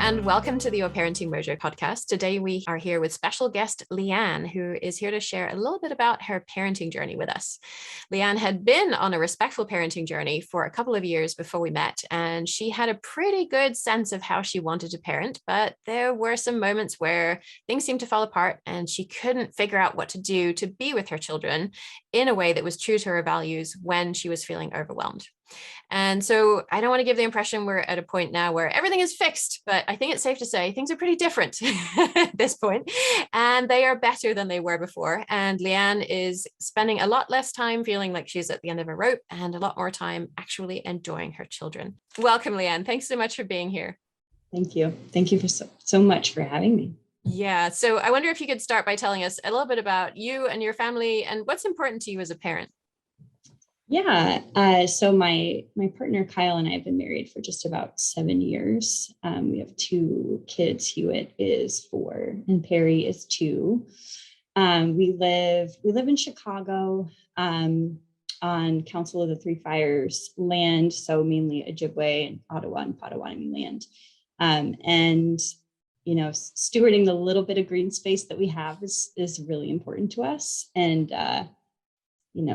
and welcome to the Your Parenting Mojo podcast. Today we are here with special guest Liann, who is here to share a little bit about her parenting journey with us. Liann had been on a respectful parenting journey for a couple of years before we met, and she had a pretty good sense of how she wanted to parent, but there were some moments where things seemed to fall apart and she couldn't figure out what to do to be with her children in a way that was true to her values when she was feeling overwhelmed. And so I don't want to give the impression we're at a point now where everything is fixed, but I think it's safe to say things are pretty different at this point, and they are better than they were before. And Liann is spending a lot less time feeling like she's at the end of a rope and a lot more time actually enjoying her children. Welcome, Liann. Thanks so much for being here. Thank you. Thank you for so much for having me. Yeah. So I wonder if you could start by telling us a little bit about you and your family and what's important to you as a parent. Yeah. So my partner, Kyle, and I have been married for just about 7 years. We have 2 kids. Hewitt is 4 and Perry is 2. We live in Chicago, on Council of the Three Fires land. So mainly Ojibwe and Ottawa and Potawatomi land. And, you know, stewarding the little bit of green space that we have is really important to us. And,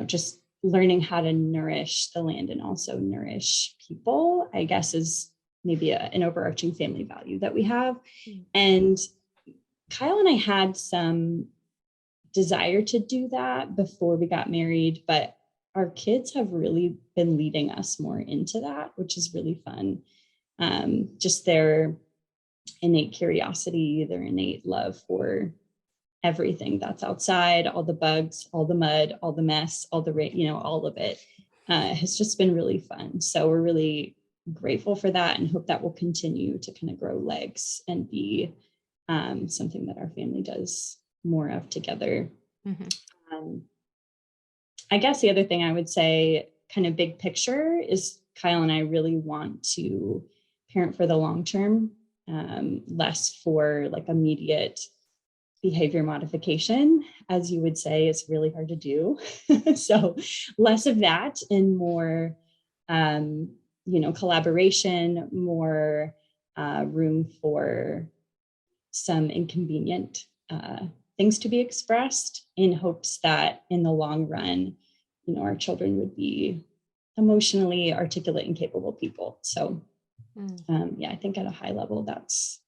just learning how to nourish the land and also nourish people, I guess, is maybe an overarching family value that we have. And Kyle and I had some desire to do that before we got married, but our kids have really been leading us more into that, which is really fun. Just their innate curiosity, their innate love for everything that's outside, all the bugs, all the mud, all the mess, all the rain, all of it has just been really fun. So we're really grateful for that and hope that will continue to kind of grow legs and be something that our family does more of together. Mm-hmm. I guess the other thing I would say, kind of big picture, is Kyle and I really want to parent for the long term, less for like immediate behavior modification, as you would say, is really hard to do. So less of that and more, collaboration, more room for some inconvenient things to be expressed, in hopes that in the long run, our children would be emotionally articulate and capable people. So I think at a high level, that's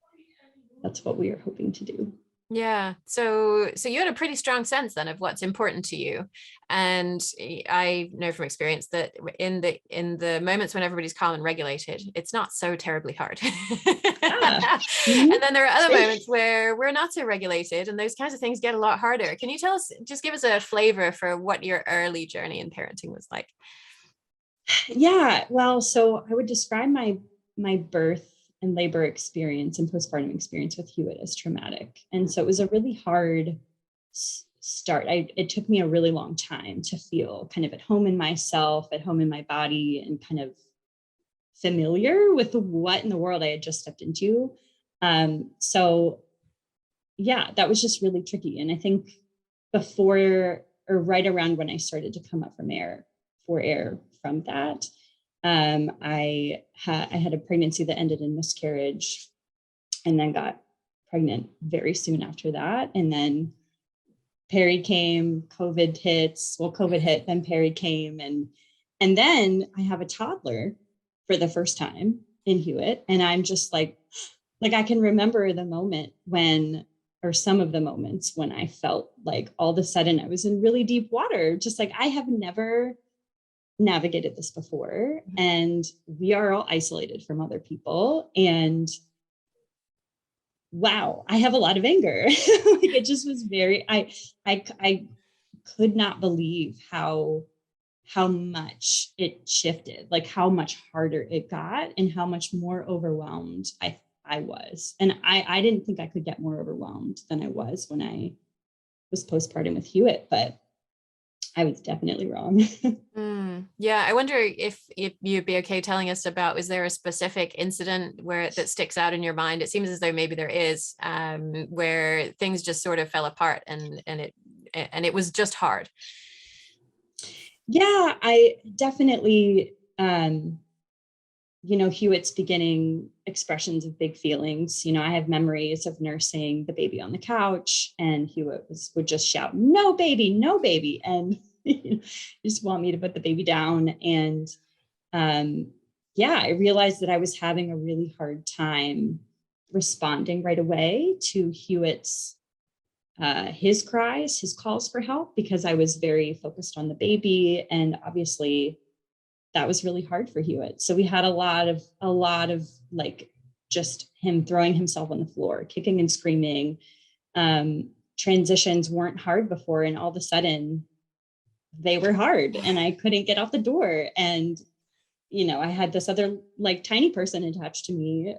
what we are hoping to do. Yeah. So you had a pretty strong sense then of what's important to you. And I know from experience that in the moments when everybody's calm and regulated, it's not so terribly hard. And then there are other moments where we're not so regulated and those kinds of things get a lot harder. Can you just give us a flavor for what your early journey in parenting was like? Yeah. Well, so I would describe my birth and labor experience and postpartum experience with Hewitt as traumatic. And so it was a really hard start. It took me a really long time to feel kind of at home in myself, at home in my body, and kind of familiar with what in the world I had just stepped into. So yeah, that was just really tricky. And I think before or right around when I started to come up for air from that, I had a pregnancy that ended in miscarriage, and then got pregnant very soon after that. And then Perry came, COVID hit, then Perry came. And then I have a toddler for the first time in Hewitt. And I'm just like I can remember the moment or some of the moments when I felt like all of a sudden I was in really deep water, just like I have never navigated this before, and we are all isolated from other people, and wow, I have a lot of anger. Like it just was very, I could not believe how much it shifted, like how much harder it got and how much more overwhelmed I was. And I didn't think I could get more overwhelmed than I was when I was postpartum with Hewitt, but I was definitely wrong. Yeah, I wonder if you'd be okay telling us about, is there a specific incident that sticks out in your mind? It seems as though maybe there is, where things just sort of fell apart and it was just hard. Yeah, I definitely Hewitt's beginning expressions of big feelings. I have memories of nursing the baby on the couch, and Hewitt would just shout, "No baby, no baby." And just want me to put the baby down. And I realized that I was having a really hard time responding right away to Hewitt's his cries, his calls for help, because I was very focused on the baby. And obviously that was really hard for Hewitt. So we had a lot of like just him throwing himself on the floor, kicking and screaming. Transitions weren't hard before, and all of a sudden they were hard, and I couldn't get out the door. And, I had this other like tiny person attached to me,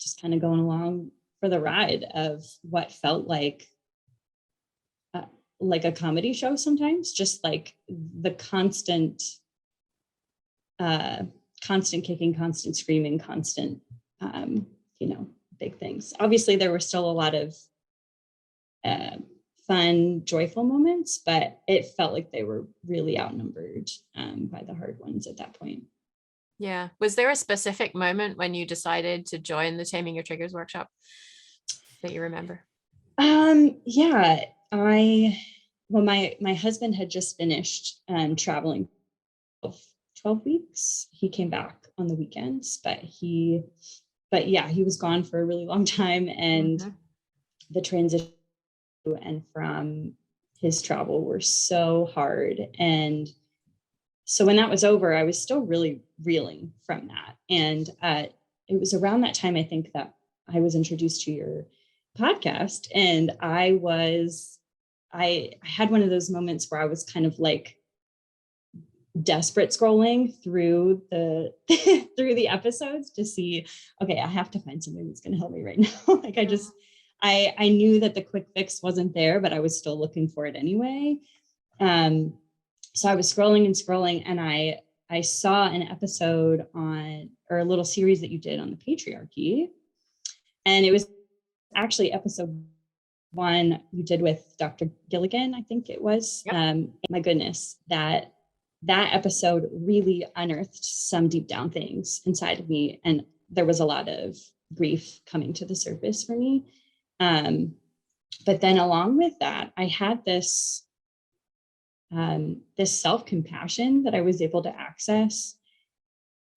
just kind of going along for the ride of what felt like a comedy show sometimes, just like the constant kicking, constant screaming, constant, big things. Obviously there were still a lot of fun, joyful moments, but it felt like they were really outnumbered by the hard ones at that point. Yeah. Was there a specific moment when you decided to join the Taming Your Triggers workshop that you remember? Yeah, my husband had just finished traveling 12 weeks. He came back on the weekends, but he was gone for a really long time. And the transition and from his travel were so hard. And so when that was over, I was still really reeling from that. And it was around that time, I think, that I was introduced to your podcast. And I had one of those moments where I was kind of like desperate scrolling through the through the episodes to see, okay, I have to find something that's going to help me right now. Like I knew that the quick fix wasn't there, but I was still looking for it anyway. So I was scrolling, and I saw an episode or a little series that you did on the patriarchy. And it was actually episode 1 you did with Dr. Gilligan, I think it was. Yep. My goodness, that episode really unearthed some deep down things inside of me. And there was a lot of grief coming to the surface for me. But then along with that, I had this self-compassion that I was able to access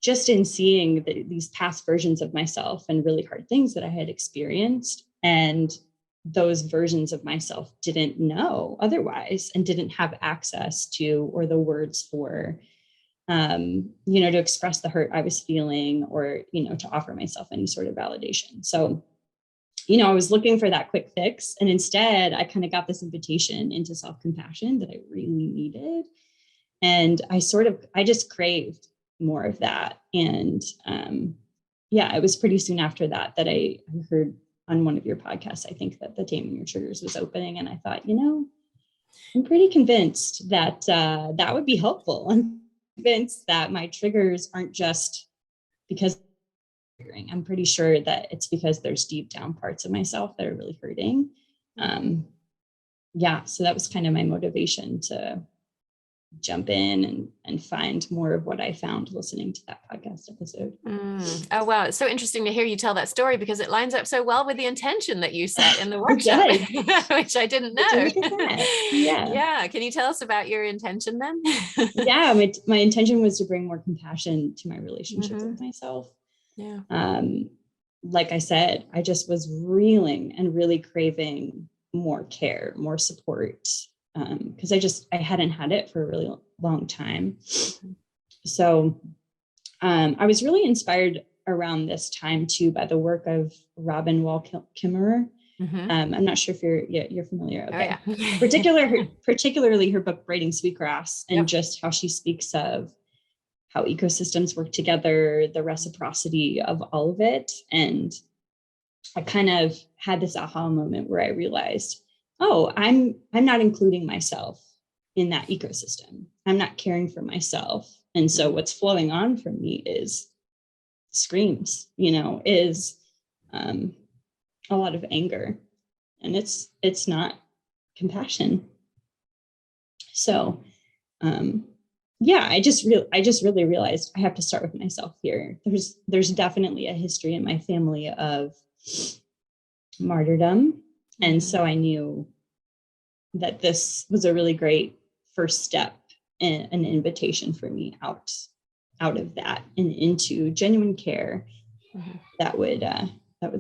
just in seeing these past versions of myself and really hard things that I had experienced. And those versions of myself didn't know otherwise, and didn't have access to, or the words for, to express the hurt I was feeling, or, to offer myself any sort of validation. So, I was looking for that quick fix, and instead I kind of got this invitation into self-compassion that I really needed. And I just craved more of that. And it was pretty soon after that I heard on one of your podcasts, I think, that the Taming Your Triggers was opening. And I thought, I'm pretty convinced that that would be helpful. I'm convinced that my triggers aren't just because I'm pretty sure that it's because there's deep down parts of myself that are really hurting. So that was kind of my motivation to jump in and find more of what I found listening to that podcast episode. Oh, wow. It's so interesting to hear you tell that story, because it lines up so well with the intention that you set in the workshop, which I didn't know. Yeah. Can you tell us about your intention then? Yeah. My intention was to bring more compassion to my relationship with myself. Yeah. Like I said, I just was reeling and really craving more care, more support, because I hadn't had it for a really long time. So I was really inspired around this time too by the work of Robin Wall Kimmerer. I'm not sure if you're familiar. Okay. Oh, yeah. Particularly her book Braiding Sweetgrass, and just how she speaks of how ecosystems work together, the reciprocity of all of it. And I kind of had this aha moment where I realized, oh, I'm not including myself in that ecosystem. I'm not caring for myself. And so what's flowing on from me is screams, is a lot of anger, and it's not compassion. So, yeah, I just really realized I have to start with myself here. There's definitely a history in my family of martyrdom. And so I knew that this was a really great first step and an invitation for me out of that and into genuine care that would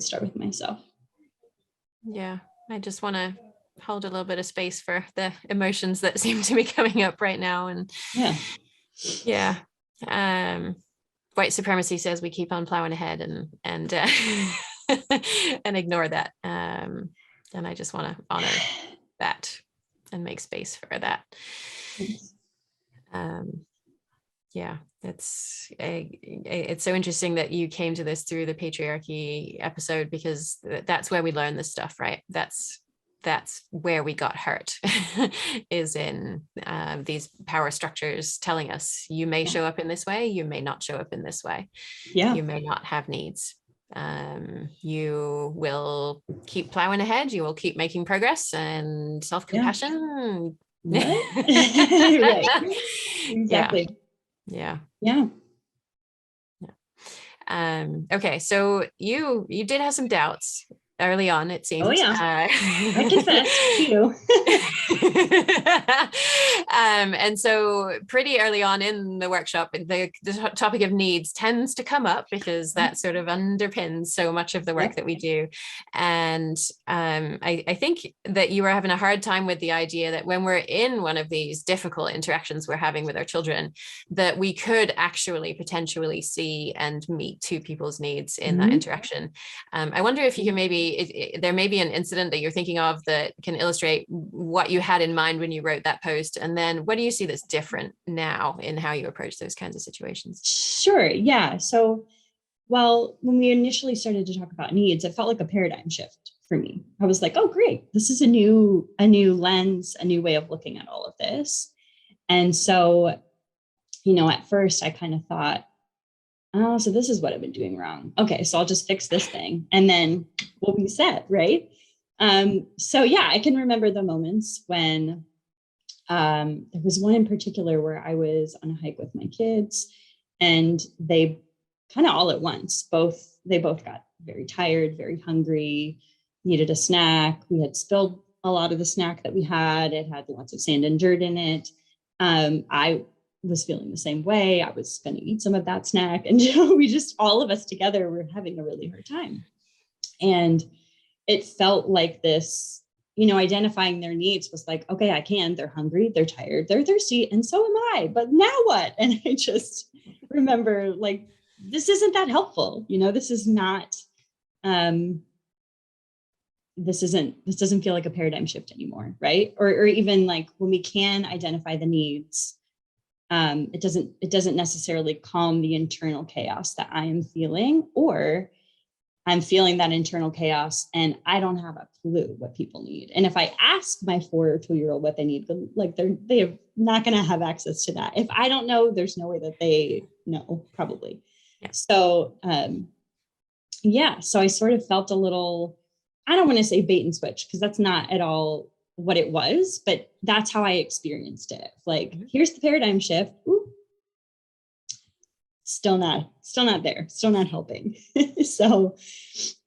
start with myself. Yeah. I just want to hold a little bit of space for the emotions that seem to be coming up right now. And yeah. White supremacy says we keep on plowing ahead and and ignore that. And I just want to honor that and make space for that. Yeah, it's so interesting that you came to this through the patriarchy episode, because that's where we learn this stuff, right? That's where we got hurt is in these power structures telling us you may show up in this way, you may not show up in this way. Yeah, you may not have needs. You will keep plowing ahead, you will keep making progress and self-compassion. What? Right. Exactly. Yeah. Okay, so you did have some doubts early on, it seems. Oh yeah, I confess too. And so pretty early on in the workshop, the topic of needs tends to come up because that sort of underpins so much of the work that we do. And I think that you were having a hard time with the idea that when we're in one of these difficult interactions we're having with our children, that we could actually potentially see and meet two people's needs in that interaction. I wonder if you can maybe, there may be an incident that you're thinking of that can illustrate what you had in mind when you wrote that post. And then what do you see that's different now in how you approach those kinds of situations? Sure. Yeah. So, well, when we initially started to talk about needs, it felt like a paradigm shift for me. I was like, oh, great. This is a new lens, a new way of looking at all of this. And so, at first I kind of thought, oh, so this is what I've been doing wrong. Okay, so I'll just fix this thing and then we'll be set, right? So yeah, I can remember the moments when there was one in particular where I was on a hike with my kids and they kind of all at once, they both got very tired, very hungry, needed a snack. We had spilled a lot of the snack that we had. It had lots of sand and dirt in it. I was feeling the same way. I was going to eat some of that snack. And, we just, all of us together were having a really hard time. And it felt like this, identifying their needs was like, okay, they're hungry, they're tired, they're thirsty, and so am I, but now what? And I just remember like, this isn't that helpful. This is not, this doesn't feel like a paradigm shift anymore. Right. Or even like when we can identify the needs, it doesn't necessarily calm the internal chaos that I am feeling, or I'm feeling that internal chaos and I don't have a clue what people need. And if I ask my 4 or 2-year-old what they need, like they're not going to have access to that. If I don't know, there's no way that they know, probably. Yeah. So, so I sort of felt a little, I don't want to say bait and switch, because that's not at all what it was, but that's how I experienced it. Like, here's the paradigm shift. Ooh, still not there, still not helping. So,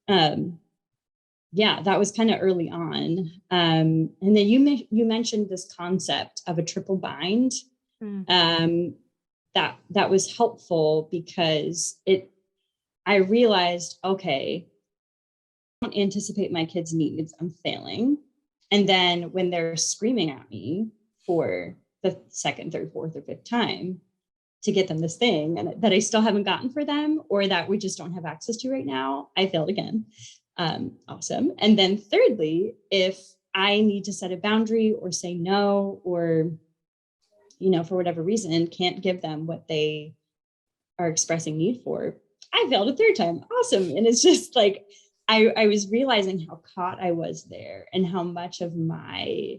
that was kind of early on. And then you mentioned this concept of a triple bind. That was helpful because I realized, okay, I don't anticipate my kids' needs, I'm failing. And then when they're screaming at me for the second, third, fourth, or fifth time to get them this thing and that I still haven't gotten for them, or that we just don't have access to right now, I failed again. Awesome. And then thirdly, if I need to set a boundary or say no, or, for whatever reason, can't give them what they are expressing need for, I failed a third time. Awesome. And it's just like, I was realizing how caught I was there and how much of my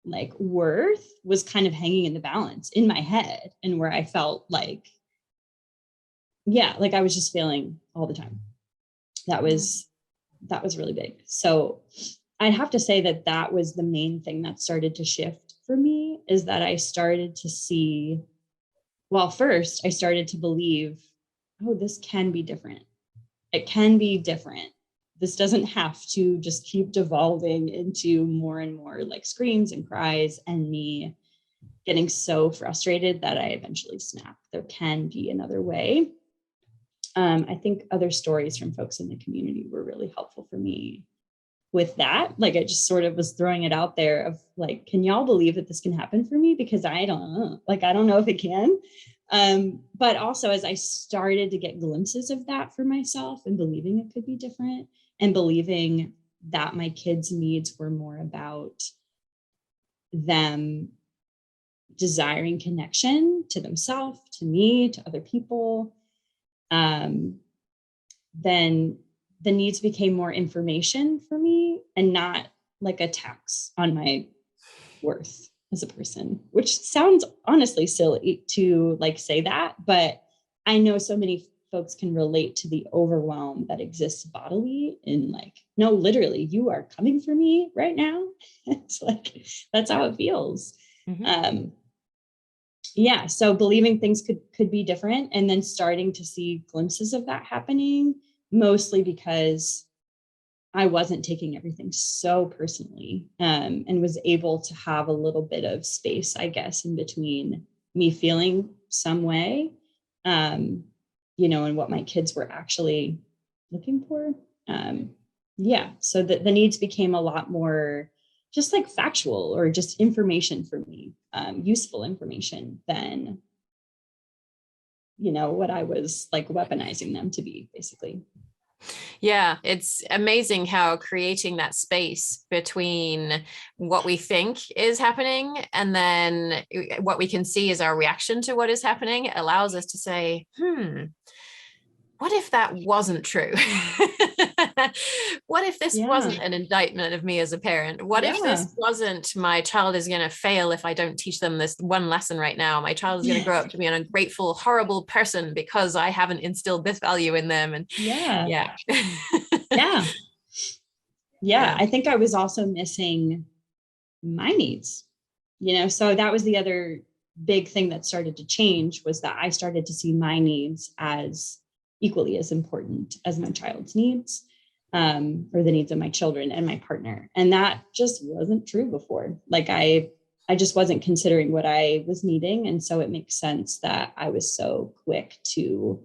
like worth was kind of hanging in the balance in my head, and where I felt like, like I was just failing all the time. That was really big. So I'd have to say that was the main thing that started to shift for me, is that I started to see well, first I started to believe, oh, this can be different. It can be different. This doesn't have to just keep devolving into more and more like screams and cries and me getting so frustrated that I eventually snap. There can be another way. I think other stories from folks in the community were really helpful for me with that. Like I just sort of was throwing it out there of like, can y'all believe that this can happen for me? Because I don't know. Like, I don't know if it can. But also as I started to get glimpses of that for myself and believing it could be different and believing that my kids' needs were more about them desiring connection to themselves, to me, to other people, then the needs became more information for me and not like a tax on my worth as a person, which sounds honestly silly to like say that, but I know so many folks can relate to the overwhelm that exists bodily in like, no, literally, you are coming for me right now. It's like, that's how it feels. Mm-hmm. Yeah. So believing things could be different and then starting to see glimpses of that happening, mostly because I wasn't taking everything so personally, and was able to have a little bit of space, I guess, in between me feeling some way, and what my kids were actually looking for. Yeah. So the needs became a lot more just like factual or just information for me, useful information than, what I was like weaponizing them to be, basically. Yeah, it's amazing how creating that space between what we think is happening and then what we can see is our reaction to what is happening allows us to say, what if that wasn't true? What if this wasn't an indictment of me as a parent? What if this wasn't my child is going to fail if I don't teach them this one lesson right now? My child is going to grow up to be an ungrateful, horrible person because I haven't instilled this value in them. And yeah. I think I was also missing my needs, so that was the other big thing that started to change was that I started to see my needs as equally as important as my child's needs, or the needs of my children and my partner. And that just wasn't true before. Like I just wasn't considering what I was needing. And so it makes sense that I was so quick to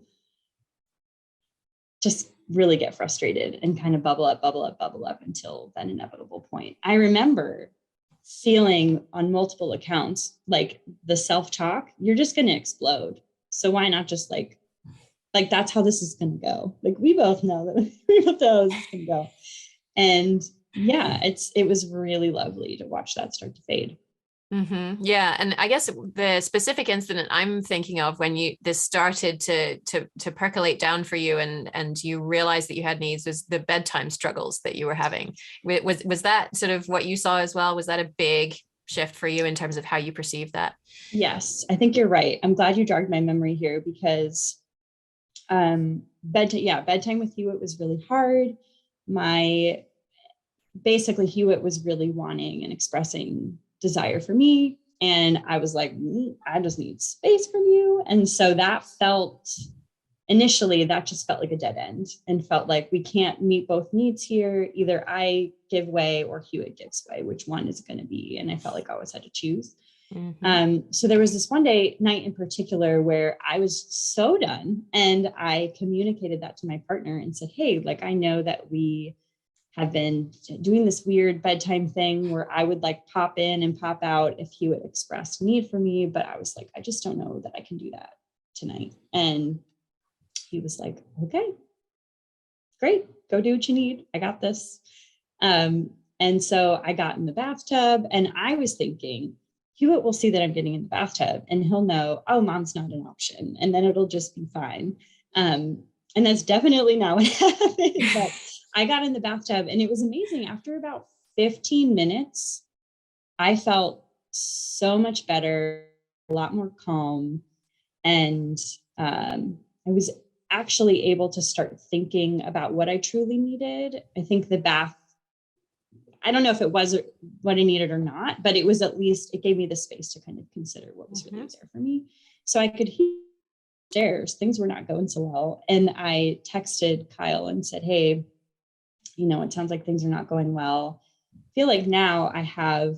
just really get frustrated and kind of bubble up until that inevitable point. I remember feeling on multiple accounts, like the self-talk, you're just going to explode. So why not just like that's how this is going to go. Like we both know that we both know this is going to go. And yeah, it was really lovely to watch that start to fade. Mm-hmm. Yeah. And I guess the specific incident I'm thinking of when this started to percolate down for you and you realized that you had needs was the bedtime struggles that you were having. Was that sort of what you saw as well? Was that a big shift for you in terms of how you perceive that? Yes, I think you're right. I'm glad you jogged my memory here because bedtime with Hewitt was really hard. Basically Hewitt was really wanting and expressing desire for me. And I was like, I just need space from you. And so initially that just felt like a dead end and felt like we can't meet both needs here. Either I give way or Hewitt gives way, which one is it going to be? And I felt like I always had to choose. Mm-hmm. So there was this night in particular where I was so done and I communicated that to my partner and said, hey, like, I know that we have been doing this weird bedtime thing where I would like pop in and pop out if Hewitt expressed need for me. But I was like, I just don't know that I can do that tonight. And he was like, okay, great. Go do what you need. I got this. And so I got in the bathtub and I was thinking, Hewitt will see that I'm getting in the bathtub and he'll know, oh, mom's not an option. And then it'll just be fine. And that's definitely not what happened. But I got in the bathtub and it was amazing. After about 15 minutes, I felt so much better, a lot more calm. And I was actually able to start thinking about what I truly needed. I think the bath, I don't know if it was what I needed or not, but it was at least, it gave me the space to kind of consider what was really there for me. So I could hear upstairs, things were not going so well. And I texted Kyle and said, hey, it sounds like things are not going well. I feel like now I have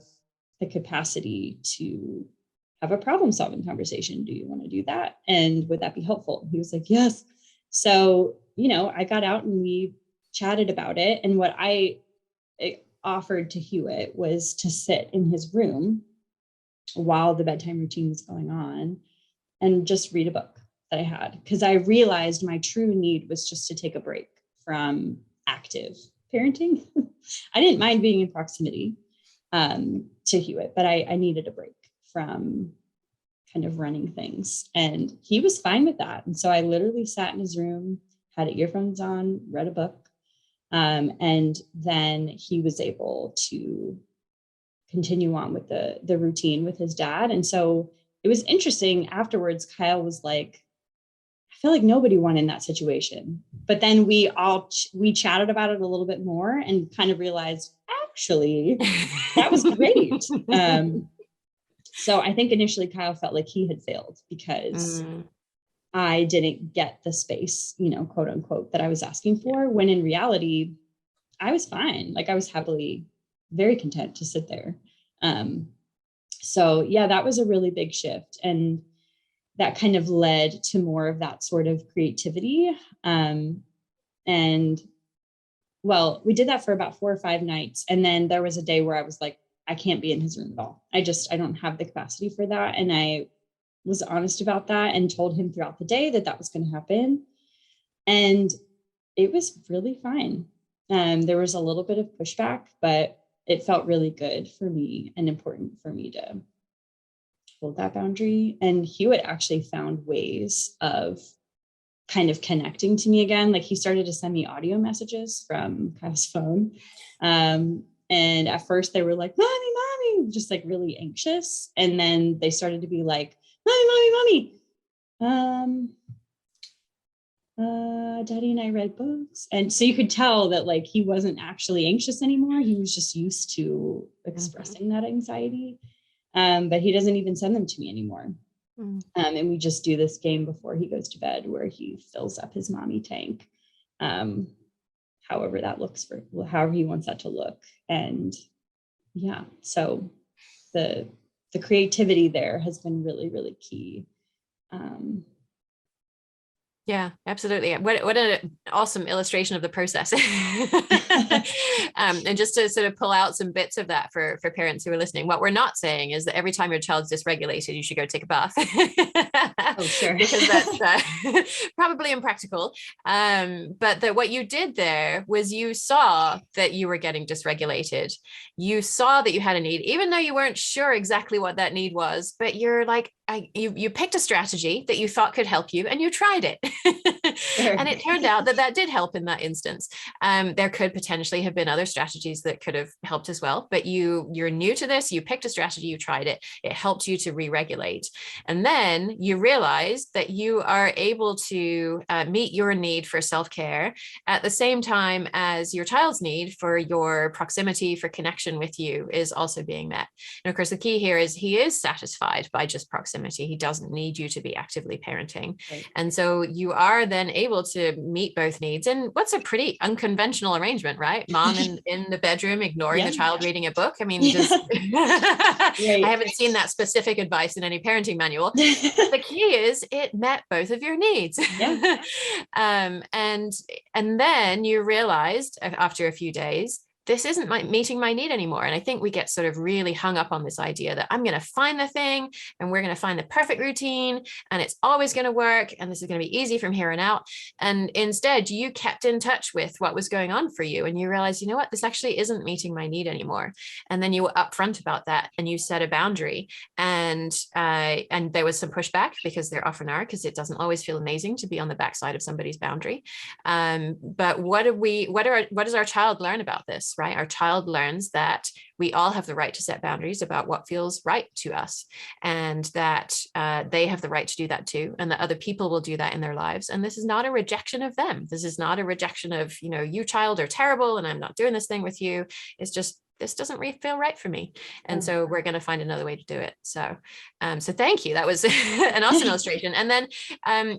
the capacity to have a problem solving conversation. Do you want to do that? And would that be helpful? He was like, yes. So, I got out and we chatted about it. And what I offered to Hewitt was to sit in his room while the bedtime routine was going on and just read a book that I had, because I realized my true need was just to take a break from active parenting. I didn't mind being in proximity to Hewitt, but I needed a break from kind of running things. And he was fine with that. And so I literally sat in his room, had earphones on, read a book. And then he was able to continue on with the routine with his dad. And so it was interesting. Afterwards, Kyle was like, I feel like nobody won in that situation. But then we chatted about it a little bit more and kind of realized, actually, that was great. So I think initially Kyle felt like he had failed because I didn't get the space, quote unquote, that I was asking for, when in reality, I was fine. Like, I was happily, very content to sit there. So yeah, that was a really big shift. And that kind of led to more of that sort of creativity. And well, we did that for about 4 or 5 nights. And then there was a day where I was like, I can't be in his room at all. I don't have the capacity for that. And I was honest about that and told him throughout the day that was going to happen. And it was really fine. There was a little bit of pushback, but it felt really good for me and important for me to hold that boundary. And Hewitt actually found ways of kind of connecting to me again. Like, he started to send me audio messages from Kyle's phone. And at first they were like, mommy, just like really anxious. And then they started to be like, mommy. Daddy and I read books. And so you could tell that like he wasn't actually anxious anymore. He was just used to expressing that anxiety. But he doesn't even send them to me anymore. And we just do this game before he goes to bed where he fills up his mommy tank. However that looks however he wants that to look. And yeah, so the creativity there has been really, really key. Yeah, absolutely. What an awesome illustration of the process. And just to sort of pull out some bits of that for parents who are listening, what we're not saying is that every time your child's dysregulated, you should go take a bath. Oh, sure. Because that's probably impractical. But that what you did there was you saw that you were getting dysregulated. You saw that you had a need, even though you weren't sure exactly what that need was, but you're like, you picked a strategy that you thought could help you and you tried it. Sure. And it turned out that did help in that instance. There could potentially have been other strategies that could have helped as well, but you're new to this, you picked a strategy, you tried it, it helped you to re-regulate. And then you realized that you are able to meet your need for self-care at the same time as your child's need for your proximity, for connection with you is also being met. And of course, the key here is he is satisfied by just proximity. He doesn't need you to be actively parenting. Right. And so you are then able to meet both needs in what's a pretty unconventional arrangement, right? Mom in the bedroom, ignoring the child reading a book. I mean, I haven't seen that specific advice in any parenting manual. The key is it met both of your needs. Yeah. And then you realized after a few days, this isn't meeting my need anymore. And I think we get sort of really hung up on this idea that I'm going to find the thing and we're going to find the perfect routine and it's always going to work. And this is going to be easy from here on out. And instead you kept in touch with what was going on for you. And you realized, you know what, this actually isn't meeting my need anymore. And then you were upfront about that and you set a boundary. And there was some pushback, because there often are, because it doesn't always feel amazing to be on the backside of somebody's boundary. But what does our child learn about this? Right? Our child learns that we all have the right to set boundaries about what feels right to us, and that they have the right to do that too, and that other people will do that in their lives. And this is not a rejection of them. This is not a rejection of, you child are terrible and I'm not doing this thing with you. It's just this doesn't really feel right for me. And so we're going to find another way to do it. So, so thank you. That was an awesome illustration. And then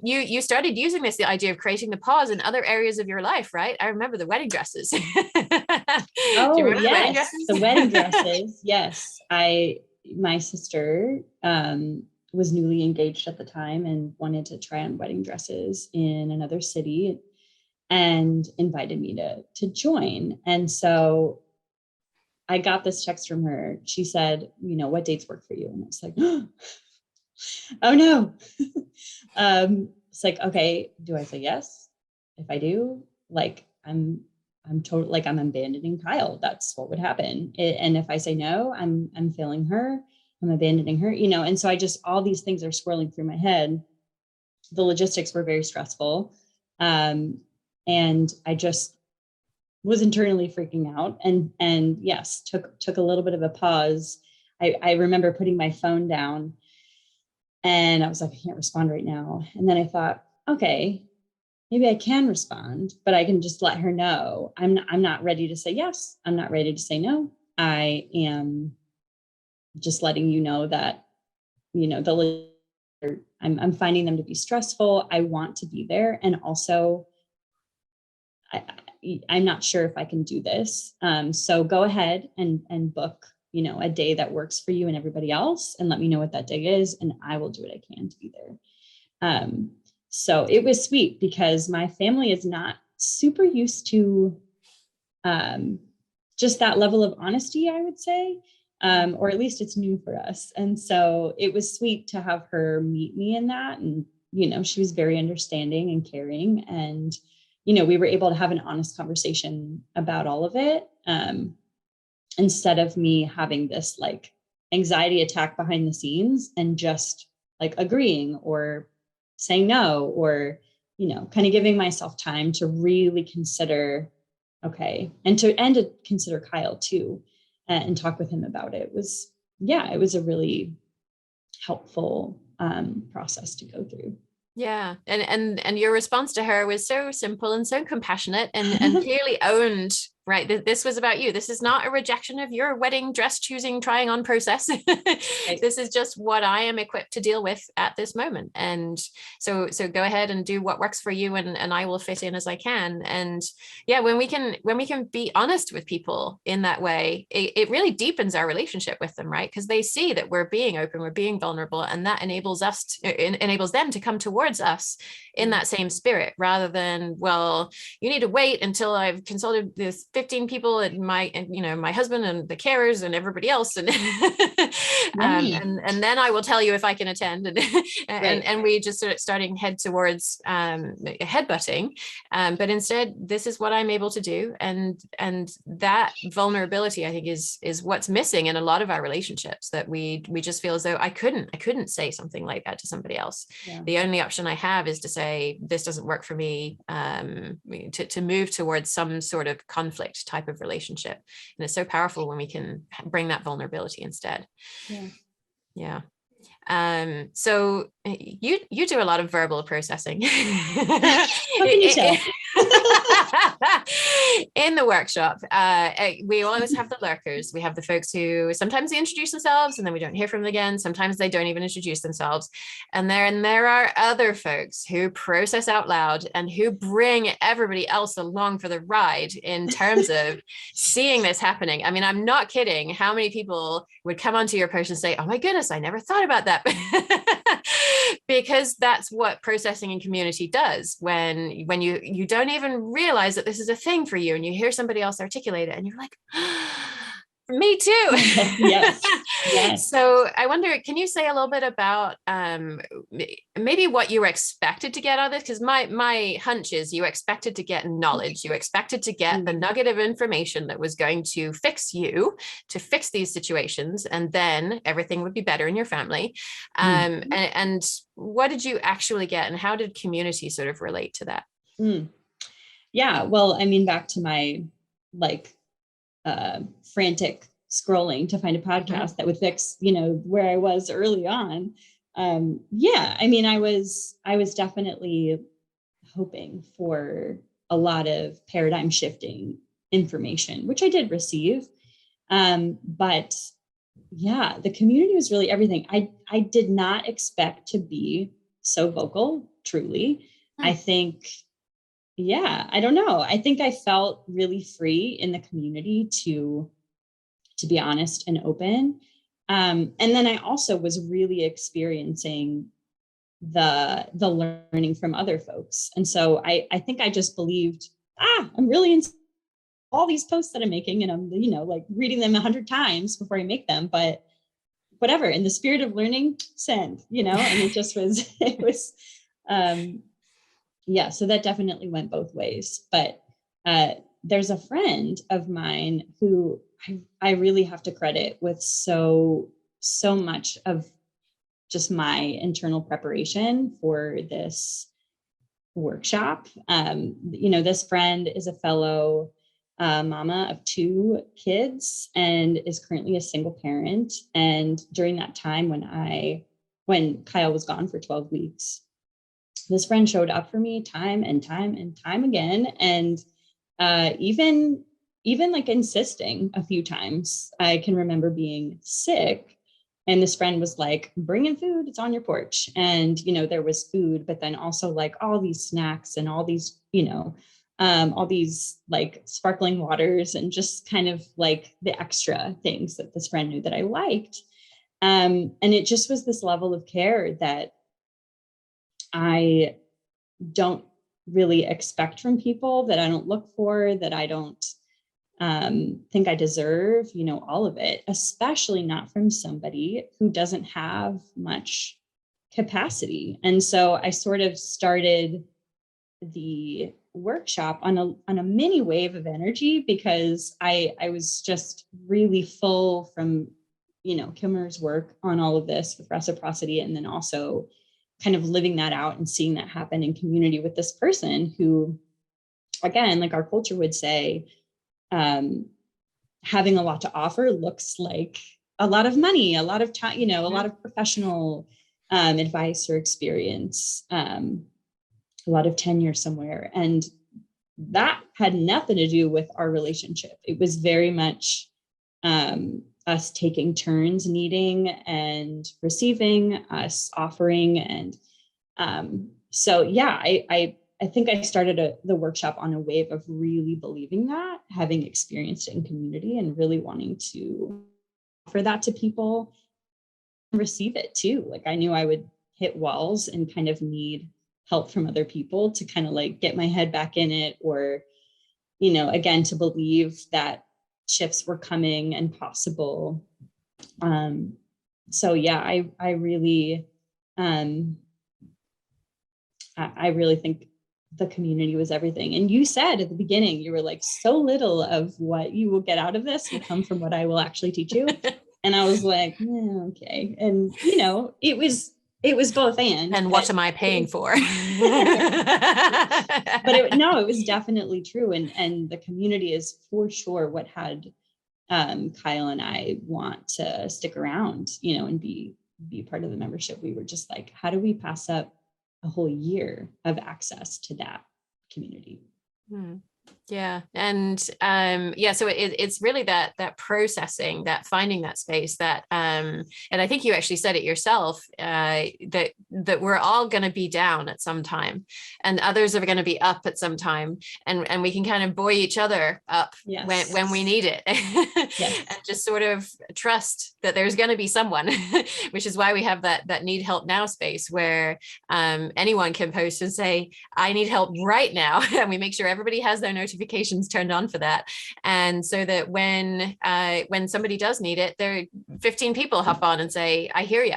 you started using this, the idea of creating the pause in other areas of your life, right? I remember the wedding dresses. Do you remember the wedding dresses? The wedding dresses. Yes. My sister was newly engaged at the time and wanted to try on wedding dresses in another city and invited me to join. And so I got this text from her. She said, what dates work for you? And I was like, oh no. It's like, okay, do I say yes? If I do, I'm totally like, I'm abandoning Kyle. That's what would happen. And if I say no, I'm failing her. I'm abandoning her, and so all these things are swirling through my head. The logistics were very stressful. And I just was internally freaking out and yes, took a little bit of a pause. I remember putting my phone down and I was like, I can't respond right now. And then I thought, okay, maybe I can respond, but I can just let her know I'm not ready to say yes. I'm not ready to say no. I am just letting you know that, I'm finding them to be stressful. I want to be there. And also I'm not sure if I can do this. So go ahead and book, a day that works for you and everybody else, and let me know what that day is, and I will do what I can to be there. So it was sweet because my family is not super used to just that level of honesty, I would say, or at least it's new for us. And so it was sweet to have her meet me in that. And, she was very understanding and caring. And, we were able to have an honest conversation about all of it. Instead of me having this like anxiety attack behind the scenes and just like agreeing or saying no, or, kind of giving myself time to really consider, okay. And to consider Kyle too, and talk with him about it. It was a really helpful process to go through. Yeah. And your response to her was so simple and so compassionate and clearly owned, right? This was about you. This is not a rejection of your wedding dress choosing, trying on process. Right. This is just what I am equipped to deal with at this moment. And so go ahead and do what works for you, and I will fit in as I can. And yeah, when we can be honest with people in that way, it really deepens our relationship with them, right? Because they see that we're being open, we're being vulnerable, and that enables them to come towards us in that same spirit, rather than, well, you need to wait until I've consulted this 15 people and my husband and the carers and everybody else, and and then I will tell you if I can attend, and we just starting head towards headbutting, but instead this is what I'm able to do, and that vulnerability I think is what's missing in a lot of our relationships, that we just feel as though I couldn't say something like that to somebody else. Yeah. The only option I have is to say this doesn't work for me, to move towards some sort of conflict type of relationship. And it's so powerful when we can bring that vulnerability instead. Yeah. So you do a lot of verbal processing. How can you tell? In the workshop, we always have the lurkers. We have the folks who sometimes they introduce themselves and then we don't hear from them again. Sometimes they don't even introduce themselves. And there are other folks who process out loud and who bring everybody else along for the ride in terms of seeing this happening. I mean, I'm not kidding. How many people would come onto your post and say, oh my goodness, I never thought about that. Because that's what processing in community does, when you don't even realize that this is a thing for you, and you hear somebody else articulate it and you're like, me too. Yes. So I wonder, can you say a little bit about maybe what you were expected to get out of this? Because my hunch is you expected to get knowledge, you expected to get the nugget of information that was going to fix you, to fix these situations, and then everything would be better in your family. And what did you actually get, and how did community sort of relate to that? Yeah, well, I mean, back to my frantic scrolling to find a podcast that would fix, where I was early on. I mean, I was definitely hoping for a lot of paradigm shifting information, which I did receive. But yeah, the community was really everything. I did not expect to be so vocal, truly. I think, yeah, I don't know. I think I felt really free in the community to be honest and open. And then I also was really experiencing the learning from other folks. And so I think I just believed, I'm really in all these posts that I'm making, and I'm, like reading them 100 times before I make them, but whatever, in the spirit of learning, send, and it just was, it was, yeah, so that definitely went both ways. But there's a friend of mine who I really have to credit with so much of just my internal preparation for this workshop. This friend is a fellow mama of 2 kids and is currently a single parent. And during that time when Kyle was gone for 12 weeks, this friend showed up for me time and time again. And even like insisting a few times. I can remember being sick and this friend was like, bring in food, it's on your porch. And, there was food, but then also like all these snacks and all these, all these like sparkling waters and just kind of like the extra things that this friend knew that I liked. And it just was this level of care that I don't really expect from people, that I don't look for, that I don't think I deserve, all of it, especially not from somebody who doesn't have much capacity. And so I sort of started the workshop on a mini wave of energy because I was just really full from, Kimmer's work on all of this with reciprocity, and then also kind of living that out and seeing that happen in community with this person who, again, like our culture would say, having a lot to offer looks like a lot of money, a lot of time, a lot of professional advice or experience, a lot of tenure somewhere. And that had nothing to do with our relationship. It was very much us taking turns needing and receiving, us offering. And so, yeah, I think I started the workshop on a wave of really believing that, having experienced it in community and really wanting to offer that to people and receive it too. Like I knew I would hit walls and kind of need help from other people to kind of like get my head back in it, or, again, to believe that shifts were coming and possible. So yeah, I really, I really think the community was everything. And you said at the beginning, you were like, so little of what you will get out of this will come from what I will actually teach you. And I was like, yeah, okay. And, it was both and what am I paying for? But it was definitely true. And the community is for sure what had Kyle and I want to stick around, and be part of the membership. We were just like, how do we pass up a whole year of access to that community? Yeah. And so it's really that processing, that finding that space, that and I think you actually said it yourself, that we're all going to be down at some time and others are going to be up at some time, and we can kind of buoy each other up when we need it. Yes. And just sort of trust that there's going to be someone, which is why we have that need help now space where anyone can post and say, I need help right now. And we make sure everybody has their notifications turned on for that. And so that when somebody does need it, there 15 people hop on and say, I hear you.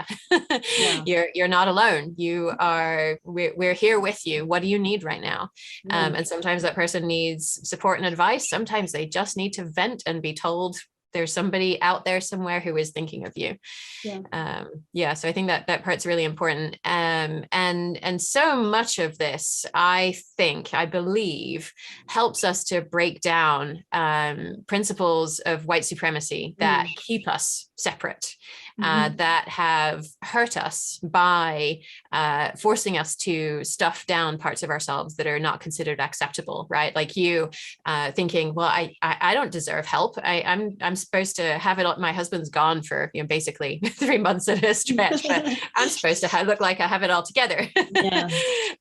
Yeah. You're not alone. We're here with you. What do you need right now? And sometimes that person needs support and advice. Sometimes they just need to vent and be told there's somebody out there somewhere who is thinking of you. So I think that part's really important. And so much of this, I believe, helps us to break down principles of white supremacy that keep us separate, that have hurt us by forcing us to stuff down parts of ourselves that are not considered acceptable, right? Like you thinking, well, I don't deserve help. I'm supposed to have it all. My husband's gone for, basically 3 months at a stretch, but I'm supposed to look like I have it all together. Yeah.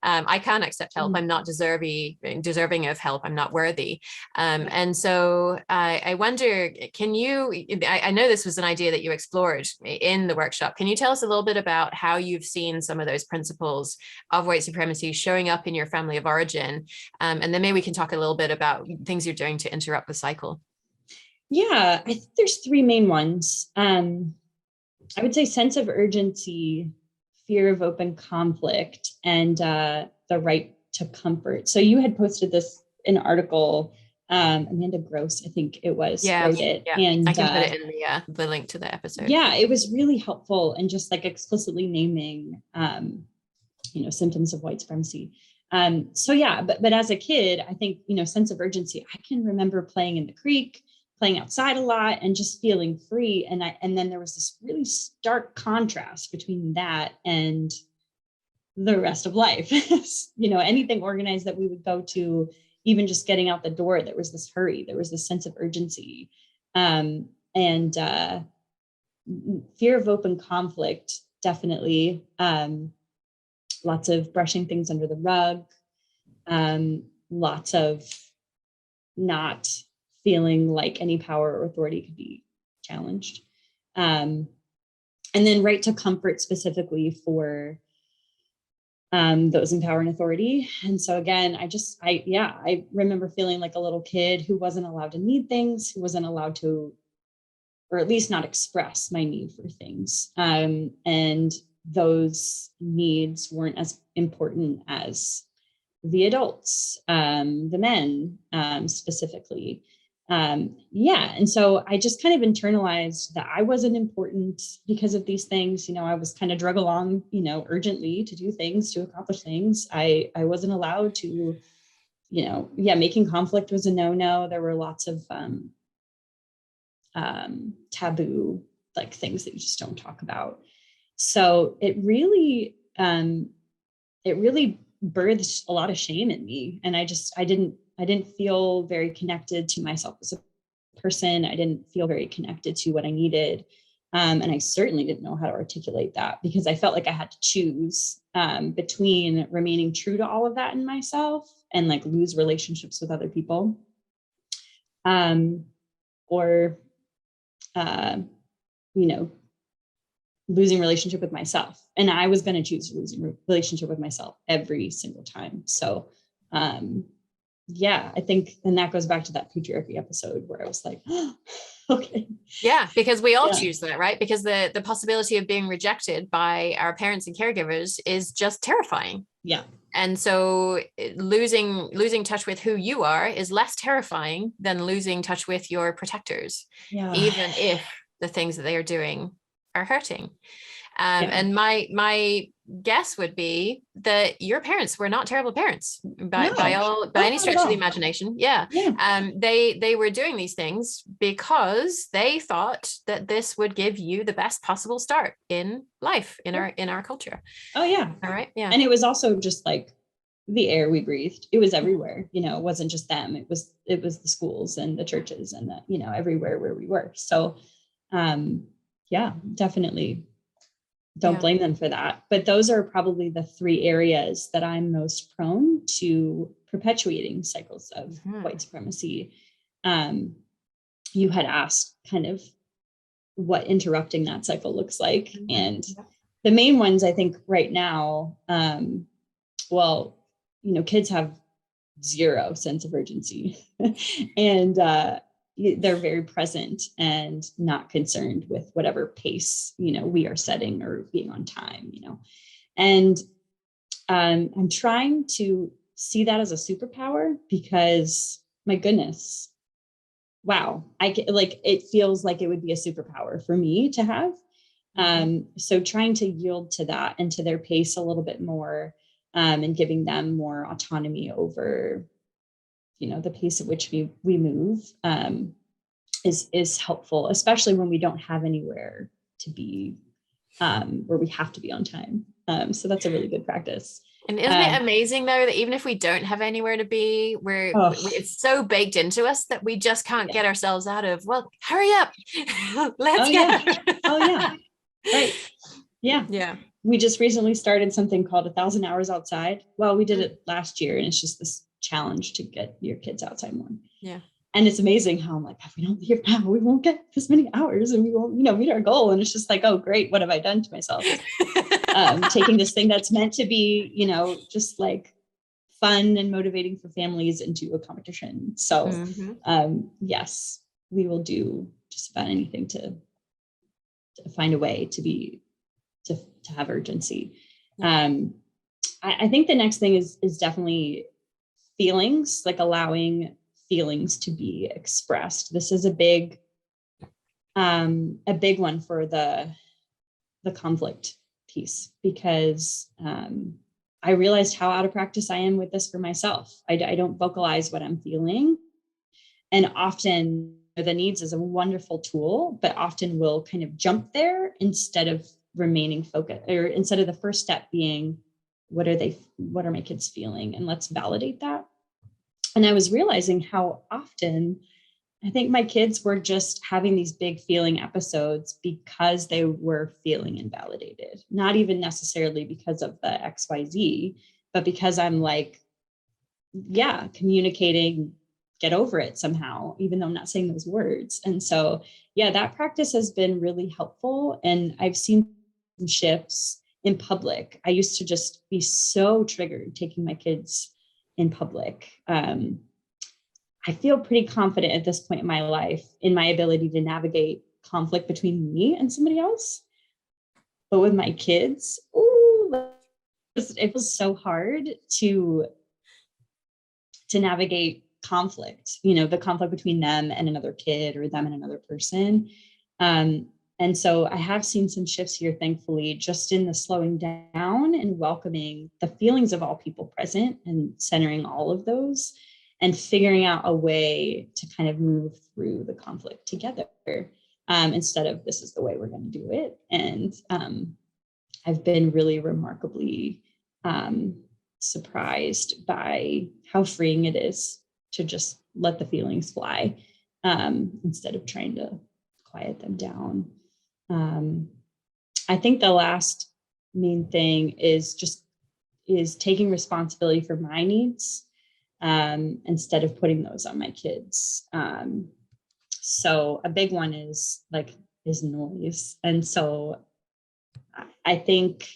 I can't accept help. I'm not deserving of help. I'm not worthy. And so I wonder, I know this was an idea that you explored in the workshop. Can you tell us a little bit about how you've seen some of those principles of white supremacy showing up in your family of origin? And then maybe we can talk a little bit about things you're doing to interrupt the cycle. Yeah, I think there's 3 main ones. I would say sense of urgency, fear of open conflict, and the right to comfort. So you had posted an article, Amanda Gross, I think it was, wrote it. Yeah. And I can put it in the link to the episode. Yeah, it was really helpful and just like explicitly naming, symptoms of white supremacy. So yeah, but as a kid, I think, sense of urgency, I can remember playing in the creek, playing outside a lot and just feeling free. And then there was this really stark contrast between that and the rest of life. Anything organized that we would go to, even just getting out the door, there was this hurry, there was this sense of urgency, and fear of open conflict, definitely. Lots of brushing things under the rug, lots of not feeling like any power or authority could be challenged. And then right to comfort specifically for those in power and authority. And so again, I remember feeling like a little kid who wasn't allowed to need things, who wasn't allowed to, or at least not express my need for things. And those needs weren't as important as the adults, the men specifically. And so I just kind of internalized that I wasn't important because of these things. I was kind of drug along, urgently to do things, to accomplish things. I wasn't allowed to, making conflict was a no-no. There were lots of taboo, like things that you just don't talk about. So it really birthed a lot of shame in me. And I didn't feel very connected to myself as a person. I didn't feel very connected to what I needed. And I certainly didn't know how to articulate that, because I felt like I had to choose between remaining true to all of that in myself and like lose relationships with other people, or losing relationship with myself. And I was going to choose losing relationship with myself every single time. So, I think, and that goes back to that patriarchy episode where I was like, oh, okay. Yeah, because we all choose that, right? Because the possibility of being rejected by our parents and caregivers is just terrifying. Yeah. And so losing touch with who you are is less terrifying than losing touch with your protectors, even if the things that they are doing are hurting. And my guess would be that your parents were not terrible parents by any stretch of the imagination. They were doing these things because they thought that this would give you the best possible start in life, in our culture. Oh yeah. All right. Yeah. And it was also just like the air we breathed. It was everywhere. It wasn't just them. It was the schools and the churches and the, everywhere where we were. So definitely don't blame them for that. But those are probably the 3 areas that I'm most prone to perpetuating cycles of white supremacy. You had asked kind of what interrupting that cycle looks like. And the main ones, I think right now, kids have 0 sense of urgency and they're very present and not concerned with whatever pace, we are setting or being on time, and I'm trying to see that as a superpower, because my goodness, wow, it feels like it would be a superpower for me to have. So trying to yield to that and to their pace a little bit more, and giving them more autonomy over, the pace at which we move, is helpful, especially when we don't have anywhere to be, where we have to be on time. So that's a really good practice. And isn't it amazing though, that even if we don't have anywhere to be, it's so baked into us that we just can't get ourselves out of, well, hurry up. Let's go. Oh yeah. Right. Yeah. Yeah. We just recently started something called 1,000 hours outside. Well, we did it last year, and it's just this challenge to get your kids outside more. Yeah. And it's amazing how I'm like, if we don't leave now, we won't get this many hours and we won't, meet our goal. And it's just like, oh, great. What have I done to myself? Taking this thing that's meant to be, just like fun and motivating for families into a competition. So yes, we will do just about anything to find a way to have urgency. I think the next thing is definitely feelings, like allowing feelings to be expressed. This is a big one for the conflict piece, because I realized how out of practice I am with this for myself. I don't vocalize what I'm feeling. And often the needs is a wonderful tool, but often we'll kind of jump there instead of remaining focused, or instead of the first step being, what are my kids feeling? And let's validate that. And I was realizing how often I think my kids were just having these big feeling episodes because they were feeling invalidated, not even necessarily because of the XYZ, but because I'm like, communicating, get over it somehow, even though I'm not saying those words. And so, that practice has been really helpful. And I've seen some shifts in public. I used to just be so triggered taking my kids in public. I feel pretty confident at this point in my life in my ability to navigate conflict between me and somebody else. But with my kids, it was so hard to navigate conflict, the conflict between them and another kid, or them and another person. And so I have seen some shifts here, thankfully, just in the slowing down and welcoming the feelings of all people present and centering all of those, and figuring out a way to kind of move through the conflict together, instead of this is the way we're going to do it. And I've been really remarkably surprised by how freeing it is to just let the feelings fly, instead of trying to quiet them down. I think the last main thing is taking responsibility for my needs, instead of putting those on my kids. So a big one is noise. And so I think,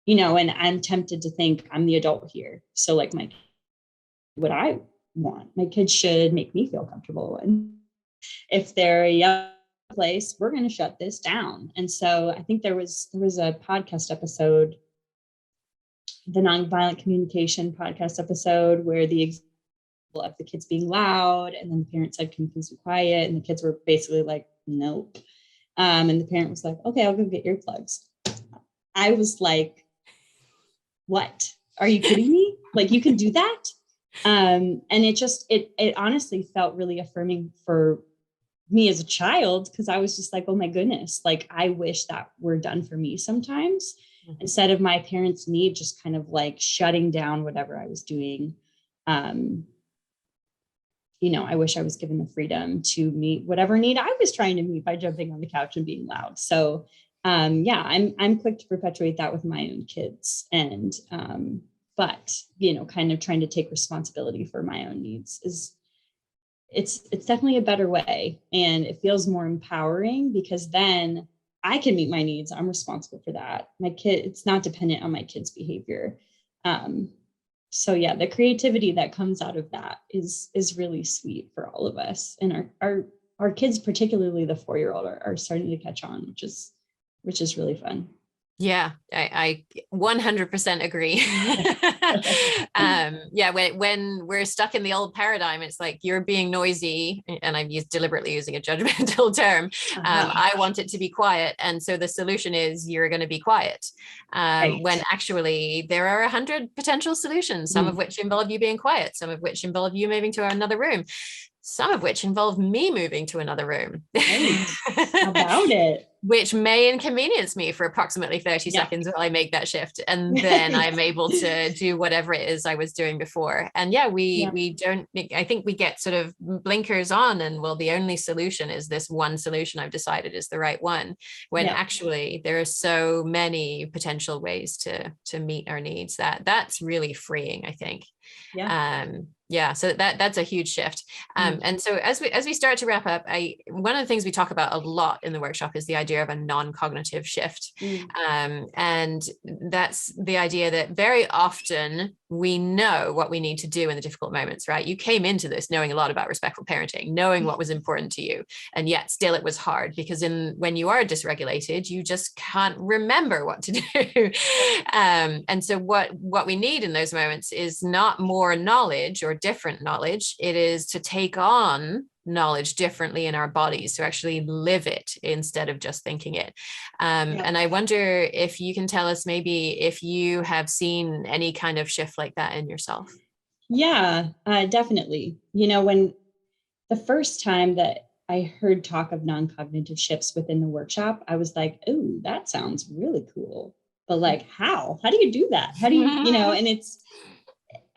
and I'm tempted to think I'm the adult here. So like what I want, my kids should make me feel comfortable. And if they're a young place, we're going to shut this down. And so I think there was a podcast episode, the nonviolent communication podcast episode, where the example of the kids being loud, and then the parent said, can you please be quiet? And the kids were basically like, nope. And the parent was like, okay, I'll go get earplugs. I was like, what? Are you kidding me? Like, you can do that? And it honestly felt really affirming for me as a child, because I was just like, oh my goodness, like I wish that were done for me sometimes, instead of my parents' need just kind of like shutting down whatever I was doing. I wish I was given the freedom to meet whatever need I was trying to meet by jumping on the couch and being loud. So I'm quick to perpetuate that with my own kids. And but kind of trying to take responsibility for my own needs it's definitely a better way, and it feels more empowering, because then I can meet my needs. I'm responsible for that. It's not dependent on my kid's behavior. So the creativity that comes out of that is really sweet for all of us. And our kids, particularly the 4-year-old, are starting to catch on, which is really fun. Yeah, I 100% agree. When we're stuck in the old paradigm, it's like you're being noisy, and I'm deliberately using a judgmental term. I want it to be quiet, and so the solution is you're going to be quiet. Right. When actually there are 100 potential solutions, some of which involve you being quiet, some of which involve you moving to another room. some of which involve me moving to another room. Right. How about it? Which may inconvenience me for approximately 30 seconds while I make that shift. And then I'm able to do whatever it is I was doing before. And we don't, I think we get sort of blinkers on and, well, the only solution is this one solution I've decided is the right one, when actually there are so many potential ways to meet our needs. That's really freeing, I think. So that's a huge shift. And so as we start to wrap up, one of the things we talk about a lot in the workshop is the idea of a non-cognitive shift. And that's the idea that very often we know what we need to do in the difficult moments, right? You came into this knowing a lot about respectful parenting, knowing what was important to you, and yet still it was hard, because when you are dysregulated, you just can't remember what to do. And so what we need in those moments is not more knowledge or different knowledge. It is to take on knowledge differently in our bodies, to actually live it instead of just thinking it. And I wonder if you can tell us maybe if you have seen any kind of shift like that in yourself. Yeah, definitely. When the first time that I heard talk of non-cognitive shifts within the workshop, I was like, oh, that sounds really cool. But like, how do you do that? How do you,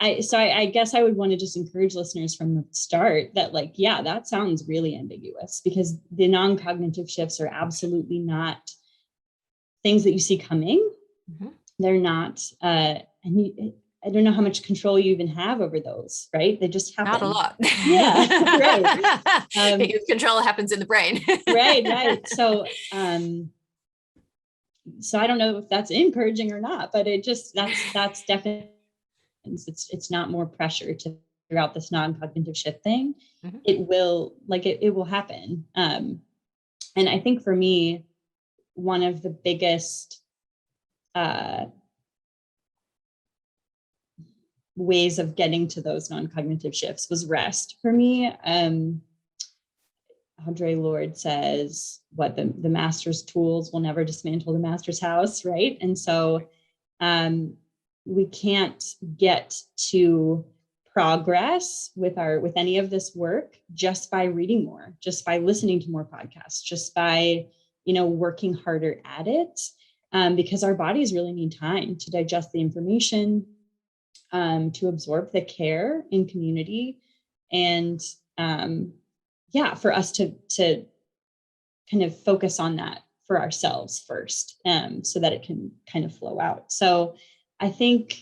and I guess I would want to just encourage listeners from the start that that sounds really ambiguous, because the non-cognitive shifts are absolutely not things that you see coming. They're not, I don't know how much control you even have over those, right? They just happen. Not a lot. Yeah, right. Because control happens in the brain. right. So I don't know if that's encouraging or not, but that's definitely, it's not more pressure to figure out this non-cognitive shift thing. It will happen. And I think for me, one of the biggest ways of getting to those non-cognitive shifts was rest for me. Audre Lorde says, the master's tools will never dismantle the master's house, right? And so we can't get to progress with any of this work just by reading more, just by listening to more podcasts, just by working harder at it, because our bodies really need time to digest the information, to absorb the care in community, and for us to kind of focus on that for ourselves first, so that it can kind of flow out. So I think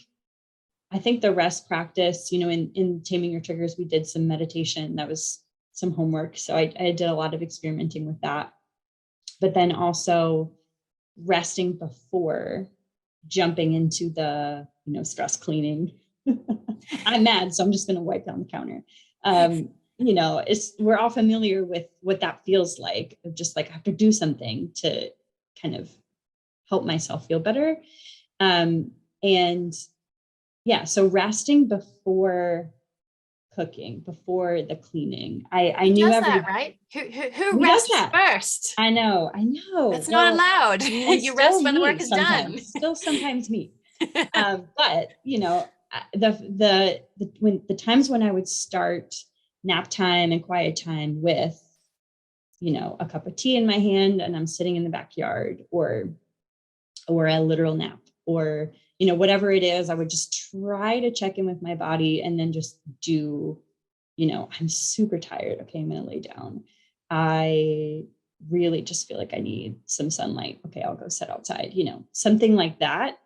the rest practice, in Taming Your Triggers, we did some meditation. That was some homework. So I did a lot of experimenting with that, but then also resting before jumping into the, stress cleaning. I'm mad, so I'm just going to wipe down the counter. We're all familiar with what that feels like, of just like I have to do something to kind of help myself feel better. So resting before cooking, before the cleaning. I knew that, right? Who rests first? I know. That's not allowed. You rest when the work is done. Still sometimes me. But the times when I would start nap time and quiet time with, a cup of tea in my hand and I'm sitting in the backyard, or a literal nap, or whatever it is, I would just try to check in with my body and then just do, I'm super tired. Okay, I'm going to lay down. I really just feel like I need some sunlight. Okay, I'll go sit outside, something like that.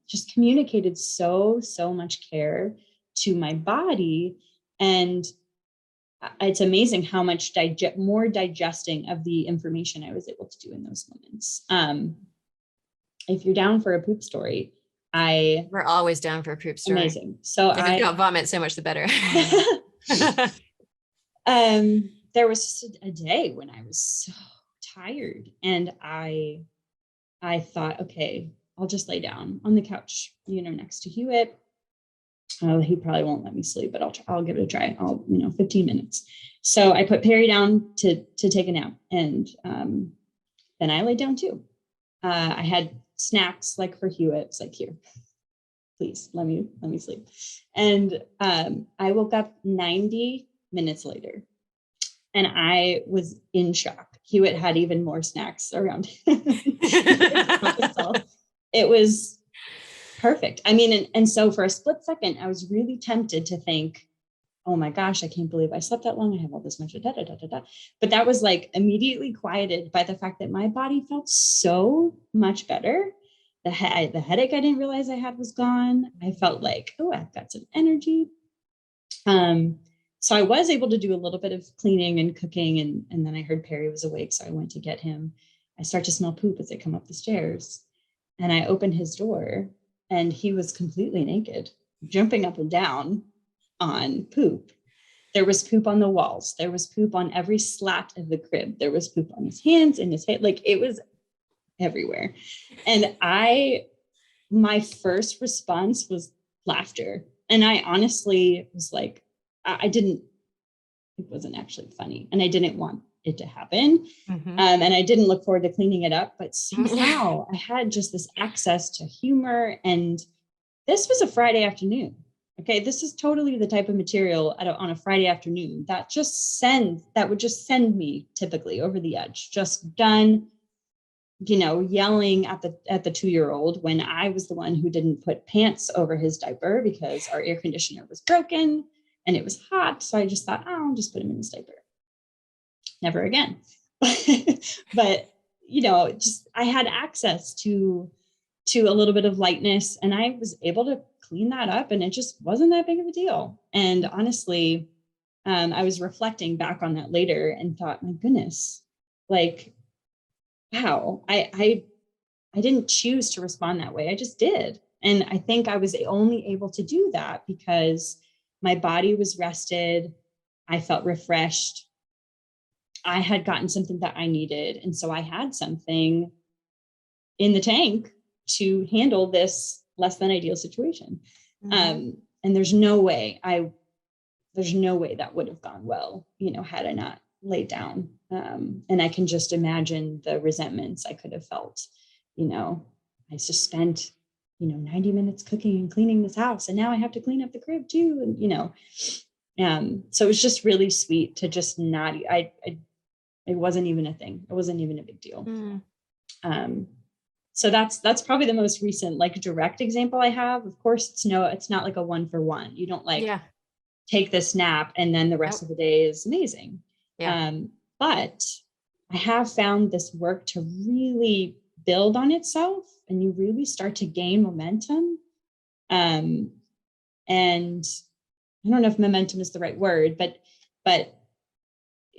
Just communicated so much care to my body. And it's amazing how much more digesting of the information I was able to do in those moments. If you're down for a poop story, we're always down for a poop story. Amazing. So if it's not vomit, so much the better. There was a day when I was so tired, and I thought, okay, I'll just lay down on the couch, next to Hewitt. He probably won't let me sleep, but I'll give it a try. 15 minutes. So I put Perry down to take a nap, and then I laid down too. I had snacks like for Hewitt. It's like, here, please let me sleep. And I woke up 90 minutes later. And I was in shock. Hewitt had even more snacks around him. It was perfect. I mean, and so for a split second, I was really tempted to think, oh my gosh, I can't believe I slept that long. I have all this much, da, da, da, da, da. But that was like immediately quieted by the fact that my body felt so much better. The headache I didn't realize I had was gone. I felt like, oh, I've got some energy. So I was able to do a little bit of cleaning and cooking. And then I heard Perry was awake. So I went to get him. I start to smell poop as I come up the stairs. And I opened his door and he was completely naked, jumping up and down on poop. There was poop on the walls. There was poop on every slat of the crib. There was poop on his hands and his head. Like, it was everywhere. And my first response was laughter. And I honestly was like, it wasn't actually funny. And I didn't want it to happen. Mm-hmm. And I didn't look forward to cleaning it up, but somehow I had just this access to humor. And this was a Friday afternoon. Okay. This is totally the type of material on a Friday afternoon that would just send me typically over the edge, just done, yelling at the 2-year-old when I was the one who didn't put pants over his diaper because our air conditioner was broken and it was hot. So I just thought, oh, I'll just put him in his diaper. Never again. But, just I had access to a little bit of lightness and I was able to clean that up and it just wasn't that big of a deal. And honestly, I was reflecting back on that later and thought, my goodness, like, wow, I didn't choose to respond that way. I just did. And I think I was only able to do that because my body was rested. I felt refreshed. I had gotten something that I needed. And so I had something in the tank to handle this less than ideal situation. Mm-hmm. And there's no way that would have gone well, had I not laid down. And I can just imagine the resentments I could have felt. I just spent, 90 minutes cooking and cleaning this house, and now I have to clean up the crib too. And, so it was just really sweet to just not, it wasn't even a thing. It wasn't even a big deal. Mm. So that's probably the most recent, like, direct example I have. Of course, it's not like a 1-for-1. You don't take this nap and then the rest of the day is amazing. Yeah. But I have found this work to really build on itself and you really start to gain momentum. And I don't know if momentum is the right word, but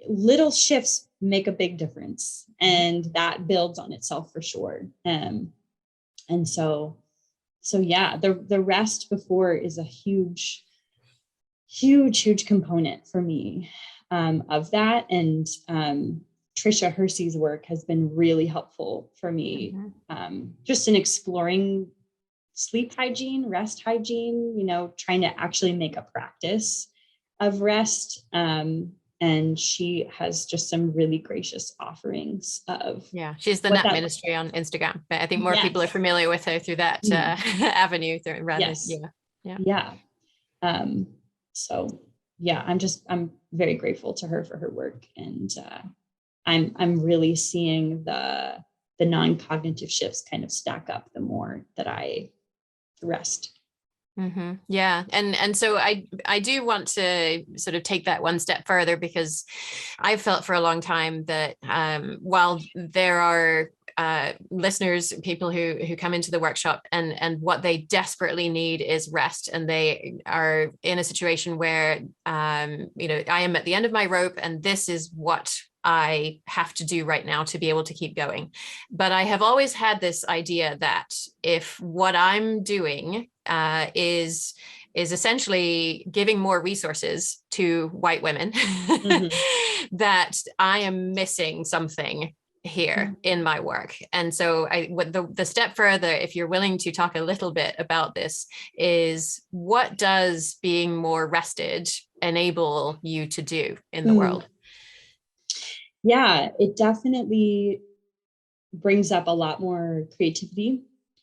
little shifts make a big difference and that builds on itself for sure. And so yeah, the rest before is a huge component for me of that. And Trisha Hersey's work has been really helpful for me, just in exploring sleep hygiene, rest hygiene, trying to actually make a practice of rest. And she has just some really gracious offerings of. Yeah, she's the Nap Ministry on Instagram. But I think more people are familiar with her through that avenue. Yeah. So yeah, I'm very grateful to her for her work. And I'm really seeing the non-cognitive shifts kind of stack up the more that I rest. Mm-hmm. Yeah. And so I do want to sort of take that one step further, because I felt for a long time that while there are listeners, people who come into the workshop and what they desperately need is rest, and they are in a situation where I am at the end of my rope and this is what I have to do right now to be able to keep going. But I have always had this idea that if what I'm doing is essentially giving more resources to white women, that I am missing something here in my work. And so the step further, if you're willing to talk a little bit about this, is what does being more rested enable you to do in the world? Yeah, it definitely brings up a lot more creativity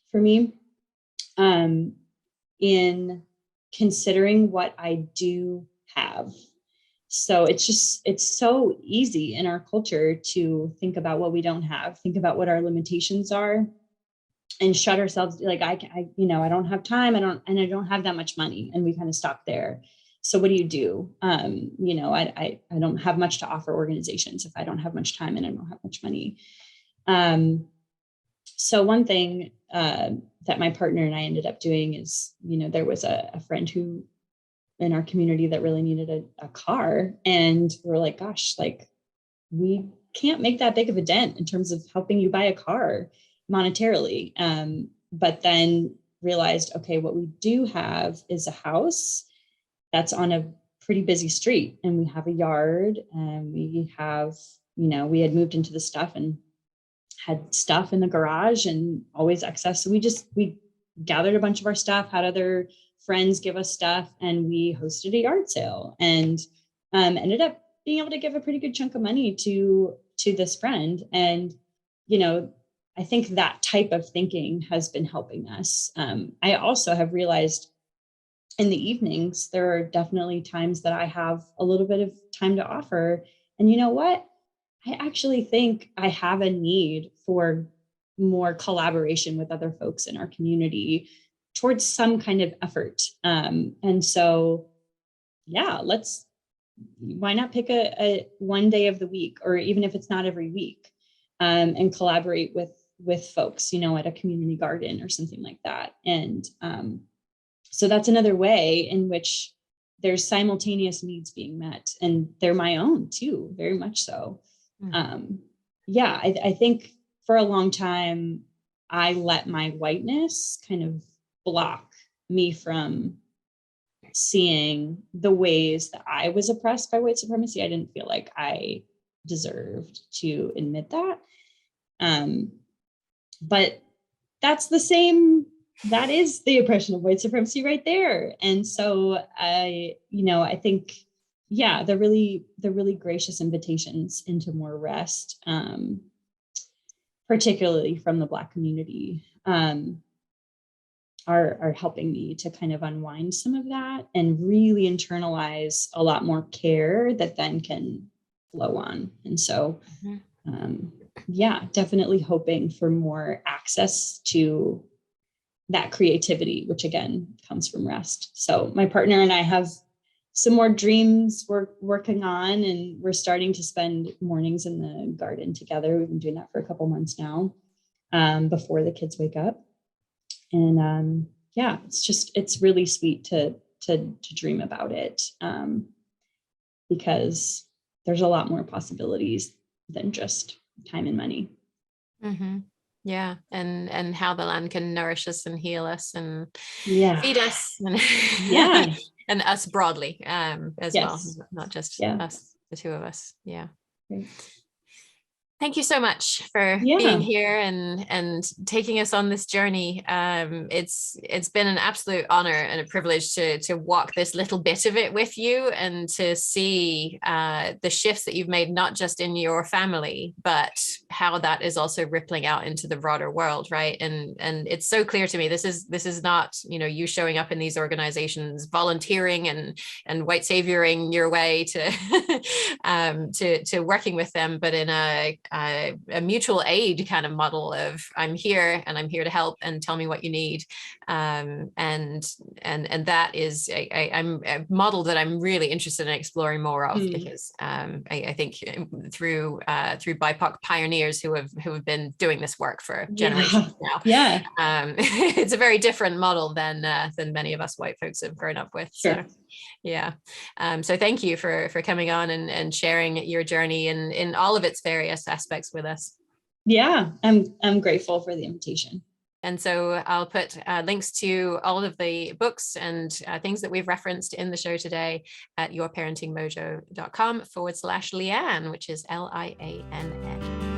for me in considering what I do have So it's so easy in our culture to think about what we don't have, think about what our limitations are, and shut ourselves, like, I don't have time, I don't have that much money, and we kind of stop there. So what do you do? I don't have much to offer organizations if I don't have much time and I don't have much money. So one thing that my partner and I ended up doing is, there was a friend who in our community that really needed a car. And we're like, gosh, like, we can't make that big of a dent in terms of helping you buy a car monetarily. But then realized, okay, what we do have is a house that's on a pretty busy street, and we have a yard, and we have, we had moved into the stuff and had stuff in the garage and always excess. So we gathered a bunch of our stuff, had other friends give us stuff, and we hosted a yard sale, and ended up being able to give a pretty good chunk of money to this friend. And, I think that type of thinking has been helping us. I also have realized in the evenings, there are definitely times that I have a little bit of time to offer. And you know what? I actually think I have a need for more collaboration with other folks in our community towards some kind of effort. And so, yeah, why not pick a one day of the week, or even if it's not every week, and collaborate with folks, at a community garden or something like that. And so that's another way in which there's simultaneous needs being met, and they're my own too, very much so. I think for a long time, I let my whiteness kind of block me from seeing the ways that I was oppressed by white supremacy. I didn't feel like I deserved to admit that. But that is the oppression of white supremacy right there. And so I think, the really gracious invitations into more rest, particularly from the Black community, are helping me to kind of unwind some of that and really internalize a lot more care that then can flow on. And so, definitely hoping for more access to that creativity, which again comes from rest. So my partner and I have some more dreams we're working on, and we're starting to spend mornings in the garden together. We've been doing that for a couple months now, before the kids wake up. And it's really sweet to dream about it, because there's a lot more possibilities than just time and money. Mm-hmm. Yeah. And how the land can nourish us and heal us and feed us and, and us broadly, as well, not just us, the two of us. Yeah. Great. Thank you so much for being here and taking us on this journey. It's been an absolute honor and a privilege to walk this little bit of it with you, and to see the shifts that you've made, not just in your family, but how that is also rippling out into the broader world, right? And it's so clear to me, this is not, you showing up in these organizations, volunteering and white savioring your way to working with them, but in a mutual aid kind of model of, I'm here and I'm here to help, and tell me what you need. And that is a model that I'm really interested in exploring more of, because I think through BIPOC pioneers who have been doing this work for generations now. It's a very different model than many of us white folks have grown up with. Sure. So thank you for coming on and sharing your journey in all of its various aspects with us. I'm grateful for the invitation. And so I'll put links to all of the books and things that we've referenced in the show today at yourparentingmojo.com/Liann, which is Liann.